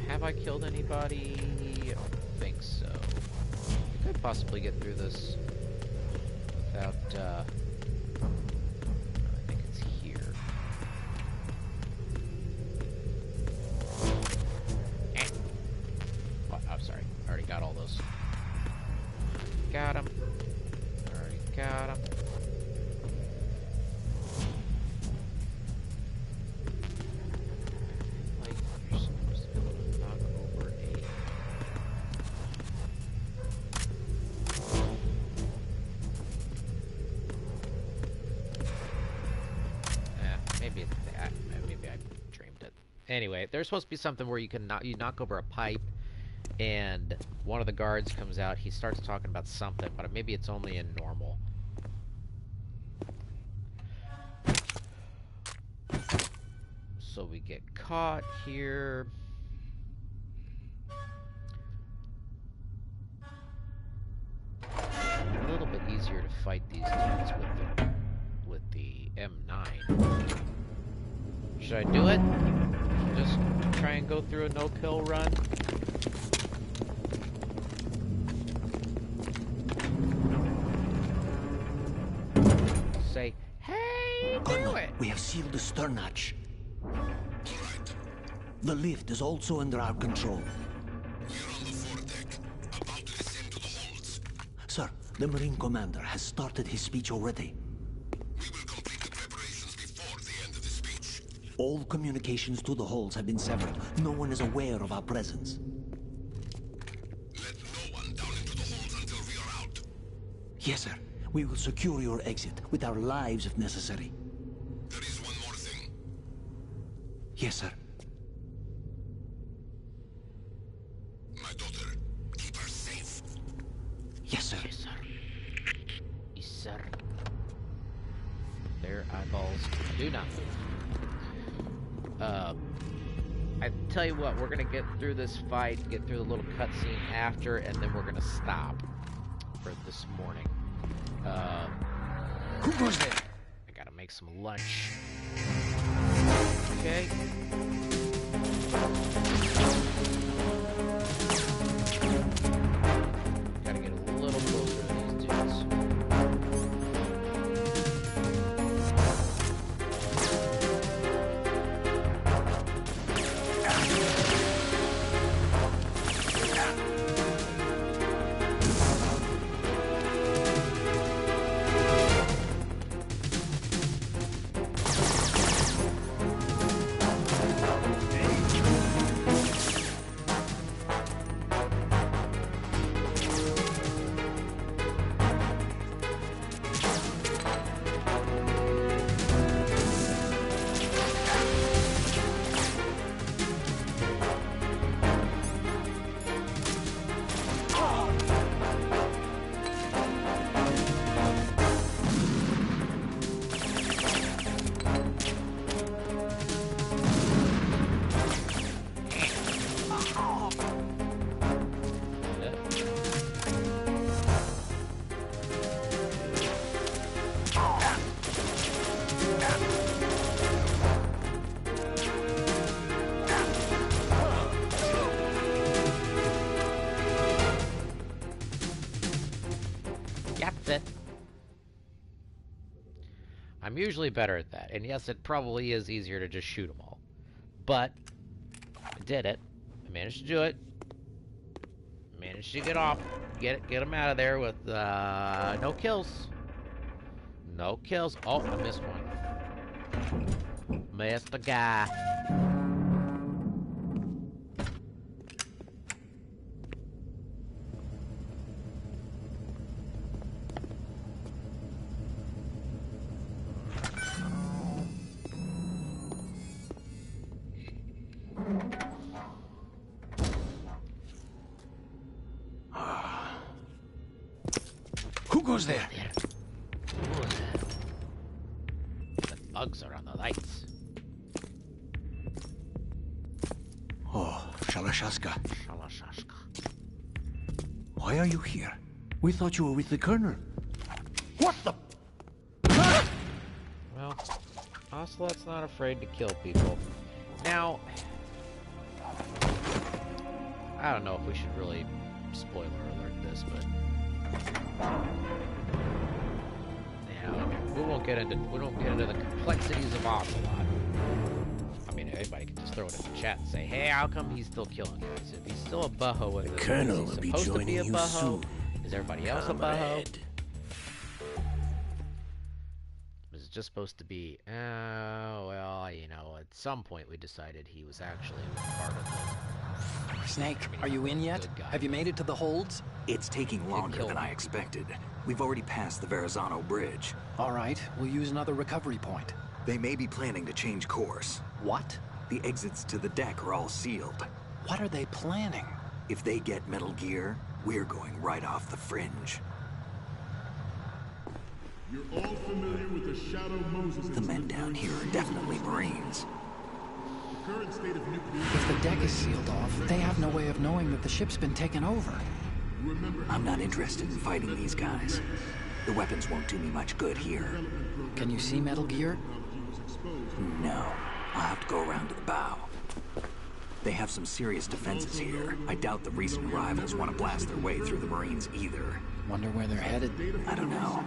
Have I killed anybody? I don't think so. I could possibly get through this without, I think it's here. What? I'm sorry. I already got all those. Got him. Already got him. Like, you're supposed to be able to knock over a... maybe I dreamed it. Anyway, there's supposed to be something where you knock over a pipe, and one of the guards comes out. He starts talking about something, but maybe it's only in normal. So we get caught here. A little bit easier to fight these dudes with the M9. Should I do it? Just try and go through a no-kill run? Say, hey, do it! We have sealed the stern hatch. The lift is also under our control. We're on the foredeck, about to descend to the holds. Sir, the Marine Commander has started his speech already. We will complete the preparations before the end of the speech. All communications to the holds have been severed. No one is aware of our presence. Let no one down into the holds until we are out. Yes, sir. We will secure your exit with our lives if necessary. There is one more thing. Yes, sir. My daughter, keep her safe. Yes, sir. Yes, sir. Yes, sir. Their eyeballs do not move. I tell you what, we're gonna get through this fight, get through the little cutscene after, and then we're gonna stop for this morning. Who goes there? I gotta make some lunch. Okay. Gotta get a little closer to these dudes. I'm usually better at that, and yes, it probably is easier to just shoot them all. But I did it. I managed to do it. Managed to get off, get them out of there with no kills. No kills. Oh, I missed one. Missed the guy. Who goes there? The bugs are on the lights. Oh, Shalashaska. Shalashaska. Why are you here? We thought you were with the Colonel. What the? Well, Ocelot's not afraid to kill people. Now, I don't know if we should really spoiler alert this, but now we won't get into the complexities of Ocelot. I mean, anybody can just throw it in the chat and say, "Hey, how come he's still killing guys? If he's still a butthole with this, Colonel is will he be supposed to be a joining you butthole? soon. Is everybody else a butthole? Was it just supposed to be? Well, you know, at some point we decided he was actually part of it. Snake, are you in yet? Have you made it to the holds? It's taking longer than I expected. We've already passed the Verrazano Bridge. All right, we'll use another recovery point. They may be planning to change course. What? The exits to the deck are all sealed. What are they planning? If they get Metal Gear, we're going right off the fringe. You're all familiar with the Shadow Moses. The men down here are definitely Marines. The current state of nuclear... If the deck is sealed off, they have no way of knowing that the ship's been taken over. I'm not interested in fighting these guys. The weapons won't do me much good here. Can you see Metal Gear? No. I'll have to go around to the bow. They have some serious defenses here. I doubt the recent arrivals want to blast their way through the Marines either. Wonder where they're headed? I don't know.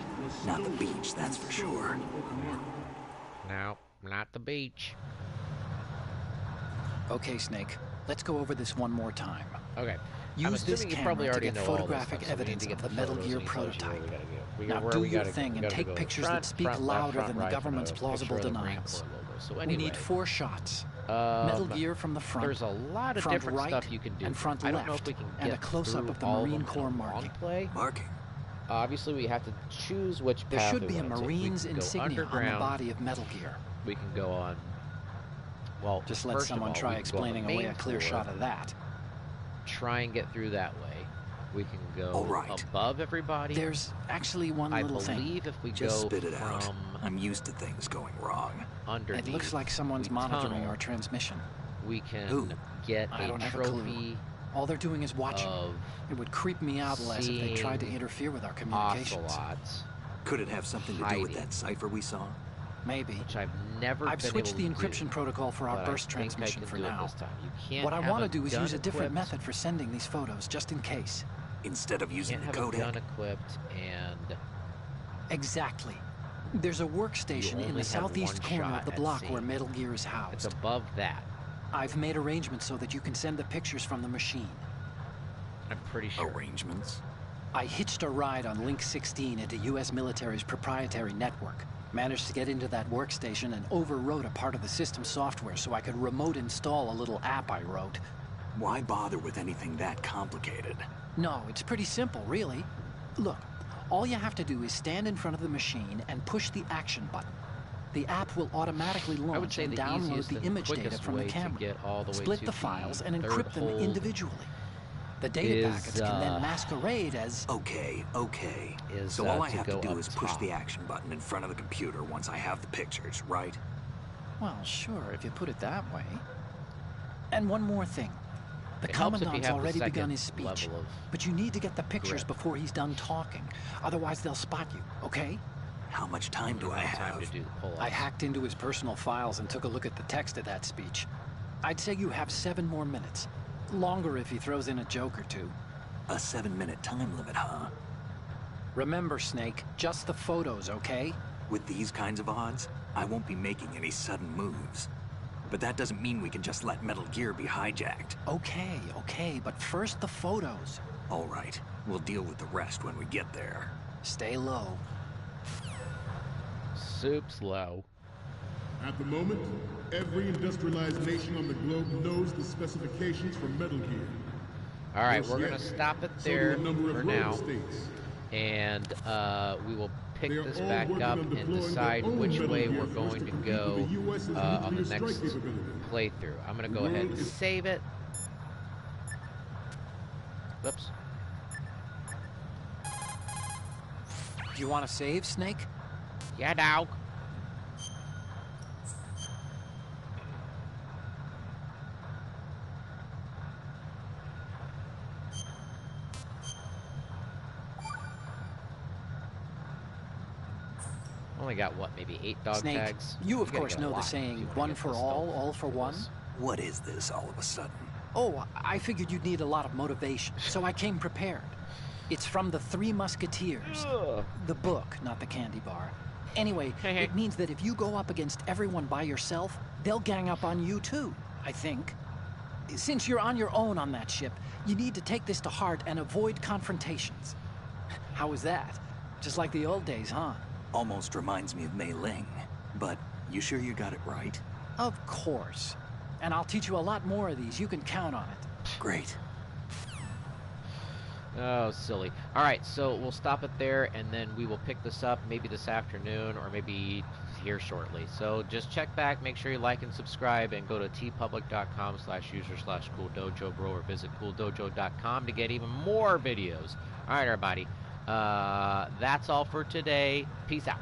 Not the beach, that's for sure. No, not the beach. Okay, Snake. Let's go over this one more time. Okay. Use this camera to get photographic evidence of the Metal Gear prototype. Now do your thing and take pictures that speak louder than the government's plausible denials. So We need 4 shots. Metal Gear from the front. There's a lot of front different right, stuff you can do. And front I left, don't know if we can and get a close-up of the all Marine them Corps in marking. one play. Marking? Obviously, we have to choose which There path should we be a want to take. Marine's We can go insignia on the underground. body of Metal Gear. We can go on. Well, Just let first of someone all, try we can go on the explaining away main a clear floor, shot of that. Try and get through that way. We can go All right. above everybody. There's actually one little thing. I believe if we Just go spit it out. from I'm used to things going wrong. underneath, It looks like someone's we monitoring tunnel, our transmission. we can Who? get I a don't have a clue. trophy All they're doing is watching. of It would creep me out less if they tried to seeing interfere with our communications. Ocelots, Could it have something to do with hiding. that cipher we saw? Maybe. which I've never I've been switched the able to encryption do, protocol for our but burst I think I transmission can for do it now. this time. You can't What I have want a to do is gun use a different equipped. method for sending these photos, just in case. Instead of You using can't the have a gun codec? equipped, and Exactly. There's a workstation only in the have southeast one corner shot of the at block seeing. where Metal Gear is it's housed. above that. I've made arrangements so that you can send the pictures from the machine. I'm pretty sure. Arrangements? I hitched a ride on Link 16 into U.S. military's proprietary network. Managed to get into that workstation and overwrote a part of the system software so I could remote install a little app I wrote. Why bother with anything that complicated? No, it's pretty simple, really. Look, all you have to do is stand in front of the machine and push the action button. The app will automatically I would launch say and the download easiest the and image data quickest from the way to camera. get all the way Split to the files the and third encrypt them hold individually. The data is, packets can then masquerade as... Okay. Is, So all I to have to go do up is push top. the action button in front of the computer once I have the pictures, right? Well, sure, if you put it that way. And one more thing. The It helps if you Commandant's have the already begun second his speech, level of but you need to get the pictures grip. before he's done talking. Otherwise, they'll spot you, okay? How much time do I Time have? to do the pull-ups. I hacked into his personal files and took a look at the text of that speech. I'd say you have 7 more minutes. Longer if he throws in a joke or two. A 7-minute time limit, huh? Remember, Snake, just the photos, okay? With these kinds of odds, I won't be making any sudden moves. But that doesn't mean we can just let Metal Gear be hijacked. Okay, but first the photos. All right, we'll deal with the rest when we get there. Stay low. Soup's low. At the moment, every industrialized nation on the globe knows the specifications for Metal Gear. All right, Yes, we're yes. gonna stop it So do there a number of for rogue now, states. and we will pick They are this all back working up on and deploying decide their own which Metal way Gear we're force going to to compete go with the US's on the nuclear next strike capability. playthrough. I'm gonna The go ahead world and is- save it. Oops. You want to save, Snake? Yeah, dog. Only got what, maybe 8 dog Snake, tags? you of gotta course get a know the lot if saying, you wanna one get for this all, stuff. all for one? What is this all of a sudden? Oh, I figured you'd need a lot of motivation, so I came prepared. It's from the Three Musketeers. Ugh. The book, not the candy bar. Anyway, Hey, hey. it means that if you go up against everyone by yourself, they'll gang up on you too, I think. Since you're on your own on that ship, you need to take this to heart and avoid confrontations. How was that? Just like the old days, huh? Almost reminds me of Mei Ling. But you sure you got it right? Of course. And I'll teach you a lot more of these. You can count on it. Great. Oh, silly. Alright, so we'll stop it there, and then we will pick this up maybe this afternoon, or maybe here shortly. So just check back, make sure you like and subscribe, and go to tpublic.com/user/cooldojo, bro, or visit cooldojo.com to get even more videos. Alright, everybody. That's all for today. Peace out.